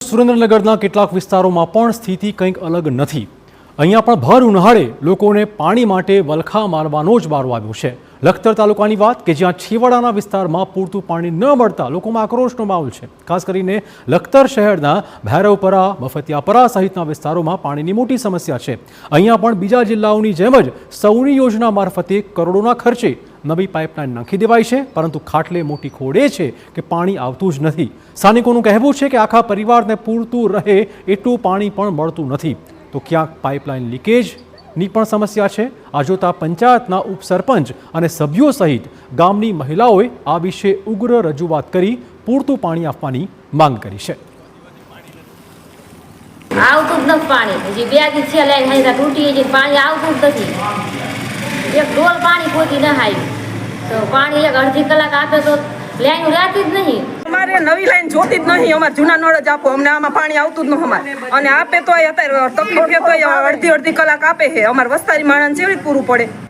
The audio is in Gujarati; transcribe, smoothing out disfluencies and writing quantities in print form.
સુરેન્દ્રનગરના કેટલાક વિસ્તારોમાં પણ સ્થિતિ કંઈક અલગ નથી। અહીંયા પણ ભર ઉનાળે લોકોને પાણી માટે વલખા મારવાનો જ વારો આવ્યો છે। લખતર તાલુકાની વાત કે જ્યાં છેવાડાના વિસ્તારમાં પૂરતું પાણી ન મળતા લોકોમાં આક્રોશનો માહોલ છે। ખાસ કરીને લખતર શહેરના ભૈરવપરા, મફતિયાપરા સહિતના વિસ્તારોમાં પાણીની મોટી સમસ્યા છે। અહીંયા પણ બીજા જિલ્લાઓની જેમ જ સૌની યોજના મારફતે કરોડોના ખર્ચે નવી પાઇપલાઇન નાખી દેવાઈ છે, પરંતુ ખાટલે મોટી ખોડ એ છે કે પાણી આવતું જ નથી। સ્થાનિકોનું કહેવું છે કે આખા પરિવારને પૂરતું રહે એટલું પાણી પણ મળતું નથી, તો ક્યાંક પાઇપલાઇન લીકેજની પણ સમસ્યા છે। આ જોતા પંચાયતના ઉપસરપંચ અને સભ્યો સહિત ગામની મહિલાઓએ આ વિશે ઉગ્ર રજૂઆત કરી પૂરતું પાણી આપવાની માંગ કરી છે। આવતું જ નથી પાણી, હજી 2 દિવસ છે લાઈન તૂટી ગઈ, પાણી આવતું જ નથી। એક ડોલ પાણી પોતી ન આવ્યું તો પાણી એક અડધી કલાક આપે તો લાઈન રહેતી જ નહીં। અમારે નવી લાઈન જોતી જ નહીં, અમારે જૂના નળ જ આપો, અમને આમાં પાણી આવતું જ ન અમારે, અને આપે તો અત્યારે તકલીફ તો અડધી કલાક આપે છે। અમારે વસ્તારી માણસ કેવી રીતે પૂરું પડે।